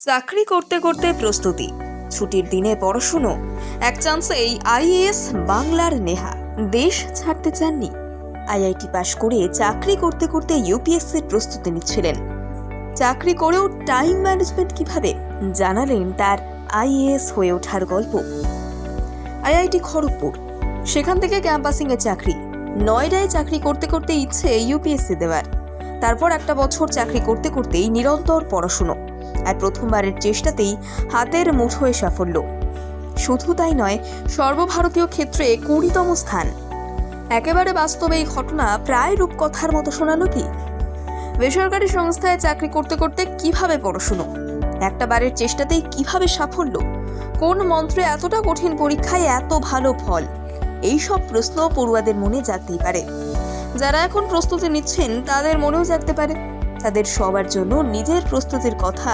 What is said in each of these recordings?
চাকরি করতে করতে প্রস্তুতি, ছুটির দিনে পড়াশুনো, এক চান্সেই আইএএস বাংলার নেহা। দেশ ছাড়তে চাননি। আইআইটি পাশ করে চাকরি করতে করতে ইউপিএসসির প্রস্তুতি নিচ্ছিলেন। চাকরি করেও টাইম ম্যানেজমেন্ট কিভাবে জানালেন তার আইএএস হয়ে ওঠার গল্প। আইআইটি খড়গপুর, সেখান থেকে ক্যাম্পাসিংয়ে চাকরি। নয়ডায় চাকরি করতে করতে ইচ্ছে ইউপিএসসি দেওয়ার। তারপর একটা বছর চাকরি করতে করতেই নিরন্তর পড়াশুনো, আর প্রথমবারের চেষ্টাতেই হাতের মুঠোয় সাফল্য। শুধু তাই নয়, সর্বভারতীয় ক্ষেত্রে 20তম স্থান। একেবারে বাস্তবে এই ঘটনা প্রায় রূপকথার মতো শোনালো কি? বেসরকারি সংস্থায় চাকরি করতে করতে কিভাবে পড়াশুনো, একটা বারের চেষ্টাতেই কিভাবে সাফল্য, কোন মন্ত্রে এতটা কঠিন পরীক্ষায় এত ভালো ফল? এই সব প্রশ্ন পড়ুয়াদের মনে জাগতেই পারে। যারা এখন প্রস্তুতি নিচ্ছেন তাদের মনেও জাগতে পারে। তাদের সবার জন্য নিজের প্রস্তুতির কথা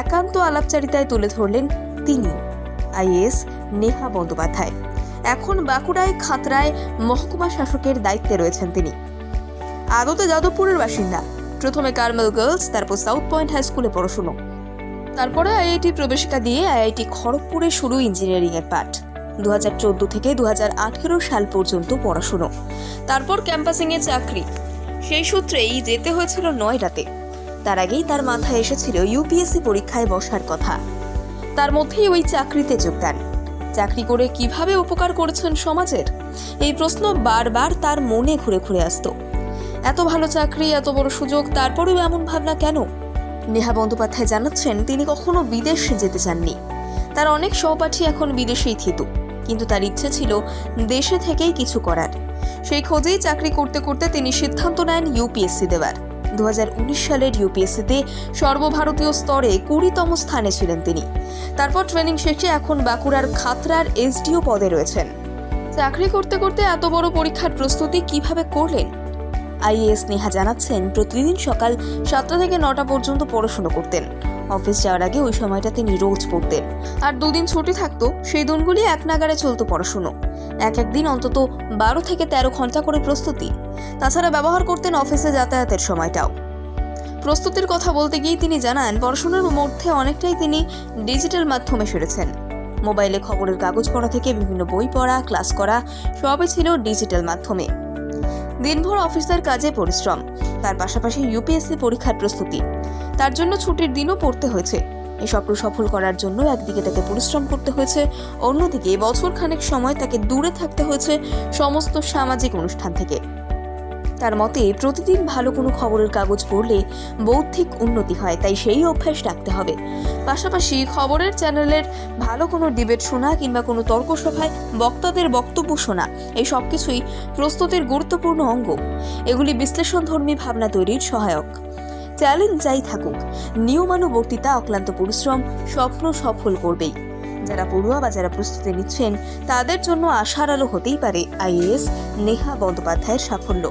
একান্ত আলাপচারিতায় তুলে ধরলেন তিনি, আইএএস নেহা বন্দ্যোপাধ্যায়। এখন বাঁকুড়ায় খাতড়ায় মহকুমা শাসকের দায়িত্বে রয়েছেন তিনি। আদতে যাদবপুরের বাসিন্দা। প্রথমে কার্মেল গার্লস, তারপর সাউথ পয়েন্ট হাই স্কুলে পড়াশুনো। তারপরে আইআইটি প্রবেশিকা দিয়ে আইআইটি খড়গপুরে শুরু ইঞ্জিনিয়ারিং এর পাঠ। 2014 থেকে 2018 সাল পর্যন্ত পড়াশুনো। তারপর ক্যাম্পাসিংয়ে চাকরি। সেই সূত্রেই যেতে হয়েছিল নয়ডাতে। তার আগেই তার মাথায় এসেছিল ইউপিএসসি পরীক্ষায় বসার কথা। তার মধ্যেই ওই চাকরিতে যোগদান। চাকরি করে কিভাবে উপকার করেছেন সমাজের, এই প্রশ্ন বারবার তার মনে ঘুরে ঘুরে আসতো। এত ভালো চাকরি, এত বড় সুযোগ, তারপরেও এমন ভাবনা কেন? নেহা বন্দ্যোপাধ্যায় জানাচ্ছেন, তিনি কখনো বিদেশ যেতে চাননি। তার অনেক সহপাঠী এখন বিদেশেই থিতু, কিন্তু তার ইচ্ছে ছিল দেশে থেকেই কিছু করার। সেই খোঁজেই চাকরি করতে করতে তিনি সিদ্ধান্ত নেন ইউপিএসসি দেওয়ার। 2019 সালের ইউপিএসসিতে সর্বভারতীয় স্তরে 20তম স্থানে ছিলেন তিনি। তারপর ট্রেনিং শেষে এখন বাঁকুড়ার খাতড়ার এসডিও পদে রয়েছেন। চাকরি করতে করতে এত বড় পরীক্ষার প্রস্তুতি কিভাবে করলেন? আইএএস নেহা জানাচ্ছেন, প্রতিদিন সকাল 7টা থেকে 9টা পর্যন্ত পড়াশুনো করতেন। অফিস যাওয়ার আগে ওই সময়টা তিনি রোজ পড়তেন। আর 2 দিন ছুটি থাকতো, সেই দিনগুলি এক নাগাড়ে চলতো পড়াশুনো। এক দিন অন্তত 12 থেকে 13 ঘন্টা করে প্রস্তুতি। তাছাড়া ব্যবহার করতেন অফিসে যাতায়াতের সময়টাও। প্রস্তুতির কথা বলতে গিয়ে তিনি জানান, পড়াশোনার মধ্যে অনেকটাই তিনি ডিজিটাল মাধ্যমে সেরেছেন। মোবাইলে খবরের কাগজ পড়া থেকে বিভিন্ন বই পড়া, ক্লাস করা, সবই ছিল ডিজিটাল মাধ্যমে। দিনভর অফিসের কাজে পরিশ্রম, তার পাশাপাশি ইউপিএসসি পরীক্ষার প্রস্তুতি। তার জন্য ছুটির দিনও পড়তে হয়েছে। এই স্বপ্ন সফল করার জন্য একদিকে তাকে পরিশ্রম করতে হয়েছে, অন্যদিকে বছর খানেক সময় তাকে দূরে থাকতে হয়েছে সমস্ত সামাজিক অনুষ্ঠান থেকে। তার মতে, প্রতিদিন ভালো কোনো খবরের কাগজ পড়লে বৌদ্ধিক উন্নতি হয়, তাই সেই অভ্যাস রাখতে হবে। পাশাপাশি খবরের চ্যানেলের ভালো কোনো ডিবেট শোনা কিংবা কোনো তর্ক সভায় বক্তাদের বক্তব্য শোনা, এই সব কিছুই প্রস্তুতির গুরুত্বপূর্ণ অঙ্গ। এগুলি বিশ্লেষণধর্মী ভাবনা তৈরির সহায়ক। চ্যালেঞ্জ যাই থাকুক, নিয়মানুবর্তিতা, অক্লান্ত পরিশ্রম স্বপ্ন সফল করবেই। যারা পড়ুয়া বা যারা প্রস্তুতি নিচ্ছেন, তাদের জন্য আশার আলো হতেই পারে আইএএস নেহা বন্দ্যোপাধ্যায়ের সাফল্য।